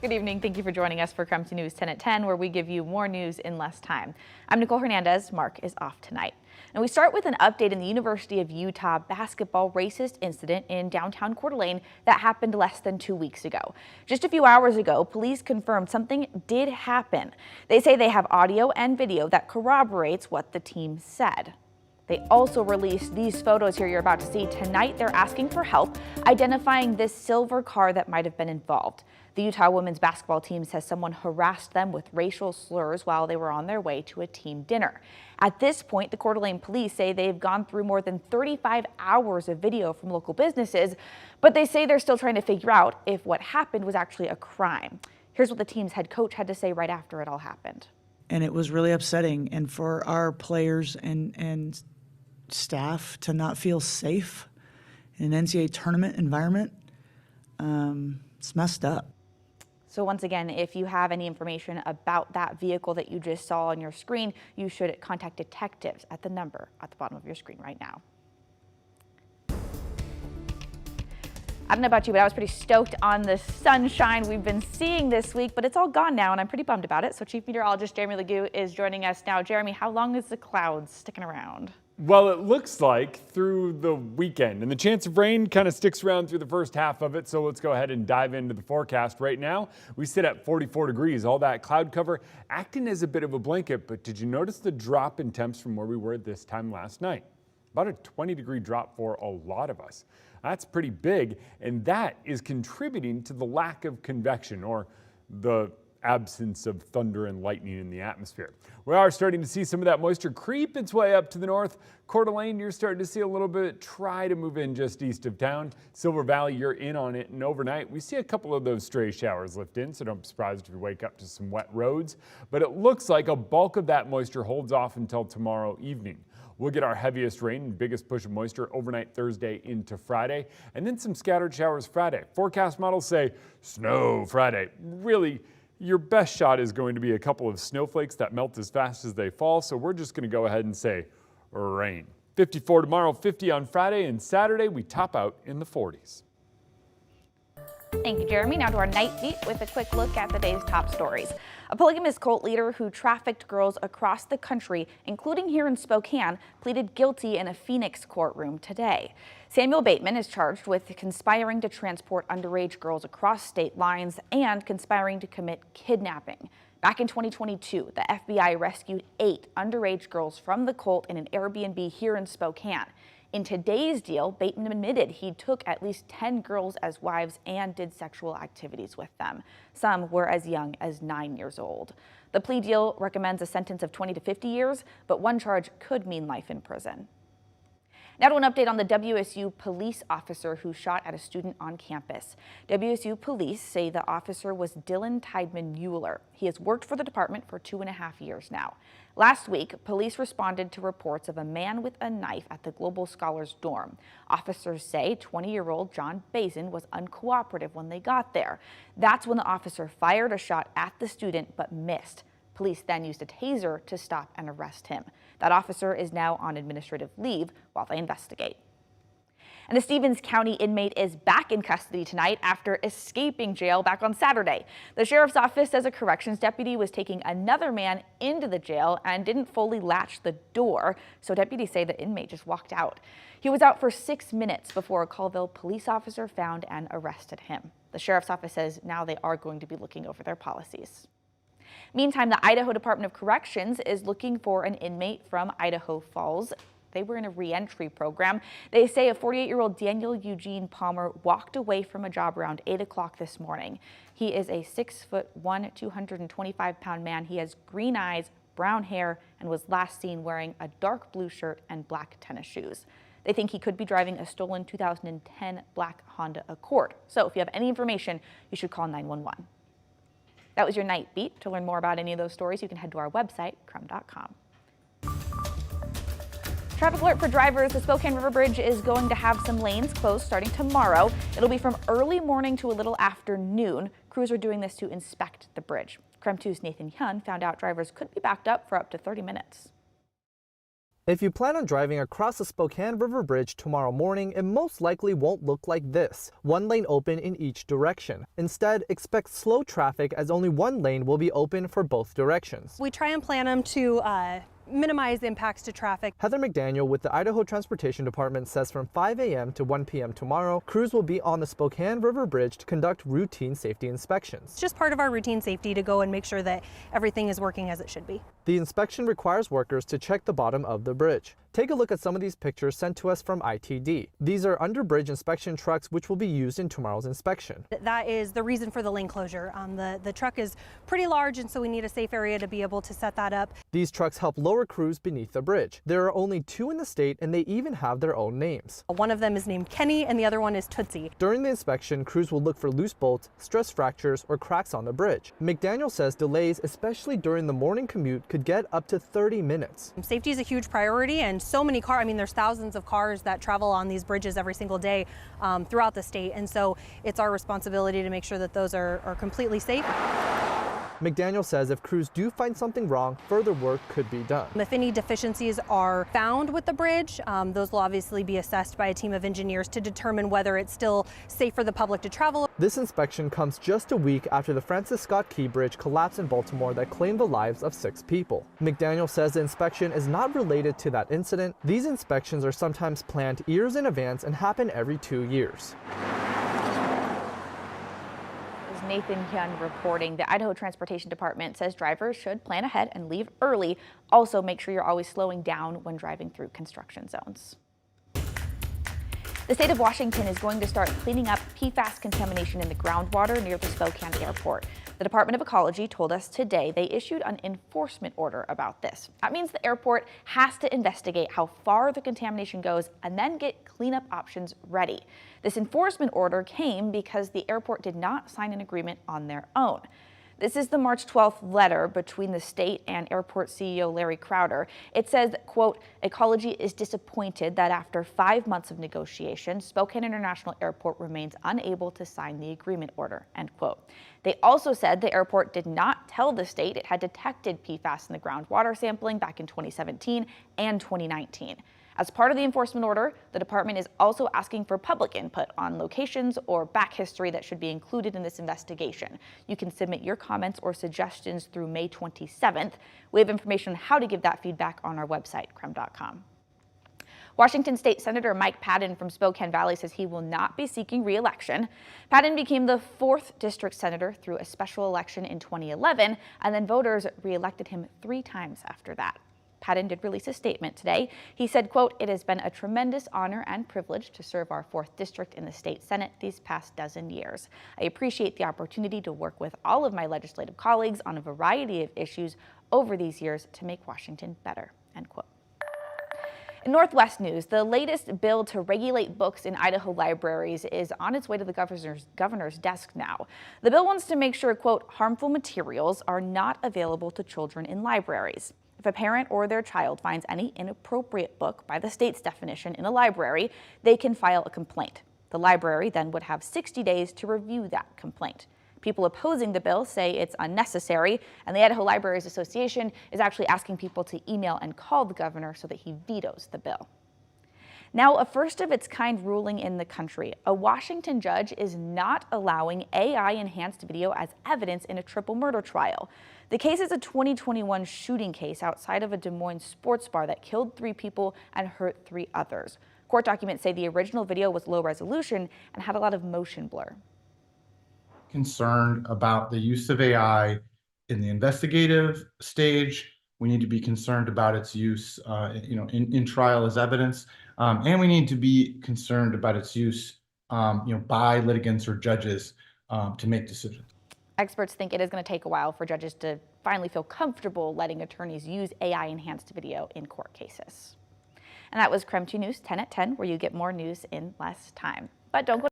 Good evening. Thank you for joining us for KREM News 10 at 10, where we give you more news in less time. I'm Nicole Hernandez. Mark is off tonight. And we start with an update in the University of Utah basketball racist incident in downtown Coeur d'Alene that happened less than 2 weeks ago. Just a few hours ago, police confirmed something did happen. They say they have audio and video that corroborates what the team said. They also released these photos here you're about to see tonight. They're asking for help identifying this silver car that might have been involved. The Utah women's basketball team says someone harassed them with racial slurs while they were on their way to a team dinner. At this point, the Coeur d'Alene police say they've gone through more than 35 hours of video from local businesses, but they say they're still trying to figure out if what happened was actually a crime. Here's what the team's head coach had to say right after it all happened. And it was really upsetting, and for our players and staff to not feel safe in an NCAA tournament environment, it's messed up. So once again, if you have any information about that vehicle that you just saw on your screen, you should contact detectives at the number at the bottom of your screen right now. I don't know about you, but I was pretty stoked on the sunshine we've been seeing this week, but it's all gone now, and I'm pretty bummed about it. So Chief Meteorologist Jeremy Legoo is joining us now. Jeremy, how long is the clouds sticking around? Well, it looks like through the weekend, and the chance of rain kind of sticks around through the first half of it. So let's go ahead and dive into the forecast. Right now, we sit at 44 degrees. All that cloud cover acting as a bit of a blanket. But did you notice the drop in temps from where we were this time last night? About a 20-degree drop for a lot of us. That's pretty big, and that is contributing to the lack of convection, or the absence of thunder and lightning in the atmosphere. We are starting to see some of that moisture creep its way up to the north. Coeur d'Alene, you're starting to see a little bit try to move in just east of town. Silver Valley, you're in on it, and overnight we see a couple of those stray showers lift in, so don't be surprised if you wake up to some wet roads. But it looks like a bulk of that moisture holds off until tomorrow evening. We'll get our heaviest rain and biggest push of moisture overnight Thursday into Friday, and then some scattered showers Friday. Forecast models say snow Friday. Really, your best shot is going to be a couple of snowflakes that melt as fast as they fall, so we're just going to go ahead and say rain. 54 tomorrow, 50 on Friday, and Saturday we top out in the 40s. Thank you, Jeremy. Now to our night beat with a quick look at the day's top stories. A polygamous cult leader who trafficked girls across the country, including here in Spokan, pleaded guilty in a Phoenix courtroom today. Samuel Bateman is charged with conspiring to transport underage girls across state lines and conspiring to commit kidnapping. Back in 2022, the FBI rescued 8 underage girls from the cult in an Airbnb here in Spokan. In today's deal, Bateman admitted he took at least 10 girls as wives and did sexual activities with them. Some were as young as 9 years old. The plea deal recommends a sentence of 20 to 50 years, but one charge could mean life in prison. Now to an update on the WSU police officer who shot at a student on campus. WSU police say the officer was Dylan Tideman Mueller. He has worked for the department for 2.5 years now. Last week, police responded to reports of a man with a knife at the Global Scholars dorm. Officers say 20-year-old John Bazin was uncooperative when they got there. That's when the officer fired a shot at the student but missed. Police then used a taser to stop and arrest him. That officer is now on administrative leave while they investigate. And a Stevens County inmate is back in custody tonight after escaping jail back on Saturday. The sheriff's office says a corrections deputy was taking another man into the jail and didn't fully latch the door, so deputies say the inmate just walked out. He was out for 6 minutes before a Colville police officer found and arrested him. The sheriff's office says now they are going to be looking over their policies. Meantime, the Idaho Department of Corrections is looking for an inmate from Idaho Falls. They were in a re-entry program. They say a 48-year-old Daniel Eugene Palmer walked away from a job around 8 o'clock this morning. He is a 6'1", 225-pound man. He has green eyes, brown hair, and was last seen wearing a dark blue shirt and black tennis shoes. They think he could be driving a stolen 2010 black Honda Accord. So if you have any information, you should call 911. That was your night beat. To learn more about any of those stories, you can head to our website, krem.com. Traffic alert for drivers. The Spokan River Bridge is going to have some lanes closed starting tomorrow. It'll be from early morning to a little afternoon. Crews are doing this to inspect the bridge. KREM 2's Nathan Hyun found out drivers could be backed up for up to 30 minutes. If you plan on driving across the Spokan River Bridge tomorrow morning, it most likely won't look like this, one lane open in each direction. Instead, expect slow traffic as only one lane will be open for both directions. We try and plan them to minimize impacts to traffic. Heather McDaniel with the Idaho Transportation Department says from 5 a.m. to 1 p.m. tomorrow, crews will be on the Spokan River Bridge to conduct routine safety inspections. It's just part of our routine safety to go and make sure that everything is working as it should be. The inspection requires workers to check the bottom of the bridge. Take a look at some of these pictures sent to us from ITD. These are under-bridge inspection trucks which will be used in tomorrow's inspection. That is the reason for the lane closure. The truck is pretty large, and so we need a safe area to be able to set that up. These trucks help lower crews beneath the bridge. There are only 2 in the state, and they even have their own names. One of them is named Kenny and the other one is Tootsie. During the inspection, crews will look for loose bolts, stress fractures, or cracks on the bridge. McDaniel says delays, especially during the morning commute, could get up to 30 minutes. Safety is a huge priority, and so many cars, I mean, there's thousands of cars that travel on these bridges every single day throughout the state, and so it's our responsibility to make sure that those are completely safe. McDaniel says if crews do find something wrong, further work could be done. If any deficiencies are found with the bridge, those will obviously be assessed by a team of engineers to determine whether it's still safe for the public to travel. This inspection comes just a week after the Francis Scott Key Bridge collapsed in Baltimore that claimed the lives of 6 people. McDaniel says the inspection is not related to that incident. These inspections are sometimes planned years in advance and happen every 2 years. Nathan Young reporting. The Idaho Transportation Department says drivers should plan ahead and leave early. Also, make sure you're always slowing down when driving through construction zones. The state of Washington is going to start cleaning up PFAS contamination in the groundwater near the Spokan airport. The Department of Ecology told us today they issued an enforcement order about this. That means the airport has to investigate how far the contamination goes and then get cleanup options ready. This enforcement order came because the airport did not sign an agreement on their own. This is the March 12th letter between the state and airport CEO Larry Crowder. It says, quote, ecology is disappointed that after 5 months of negotiation, Spokan International Airport remains unable to sign the agreement order, end quote. They also said the airport did not tell the state it had detected PFAS in the groundwater sampling back in 2017 and 2019. As part of the enforcement order, the department is also asking for public input on locations or back history that should be included in this investigation. You can submit your comments or suggestions through May 27th. We have information on how to give that feedback on our website, KREM.com. Washington State Senator Mike Padden from Spokan Valley says he will not be seeking re-election. Padden became the 4th district senator through a special election in 2011, and then voters re-elected him 3 times after that. Padden did release a statement today. He said, quote, it has been a tremendous honor and privilege to serve our 4th district in the state Senate these past dozen years. I appreciate the opportunity to work with all of my legislative colleagues on a variety of issues over these years to make Washington better, end quote. In Northwest news, the latest bill to regulate books in Idaho libraries is on its way to the governor's desk now. The bill wants to make sure, quote, harmful materials are not available to children in libraries. If a parent or their child finds any inappropriate book by the state's definition in a library, they can file a complaint. The library then would have 60 days to review that complaint. People opposing the bill say it's unnecessary, and the Idaho Libraries Association is actually asking people to email and call the governor so that he vetoes the bill. Now, a first-of-its-kind ruling in the country. A Washington judge is not allowing AI-enhanced video as evidence in a triple murder trial. The case is a 2021 shooting case outside of a Des Moines sports bar that killed 3 people and hurt 3 others. Court documents say the original video was low resolution and had a lot of motion blur. Concerned about the use of AI in the investigative stage. We need to be concerned about its use, in trial as evidence, and we need to be concerned about its use, by litigants or judges to make decisions. Experts think it is going to take a while for judges to finally feel comfortable letting attorneys use AI-enhanced video in court cases. And that was KREM 2 News 10 at 10, where you get more news in less time. But don't go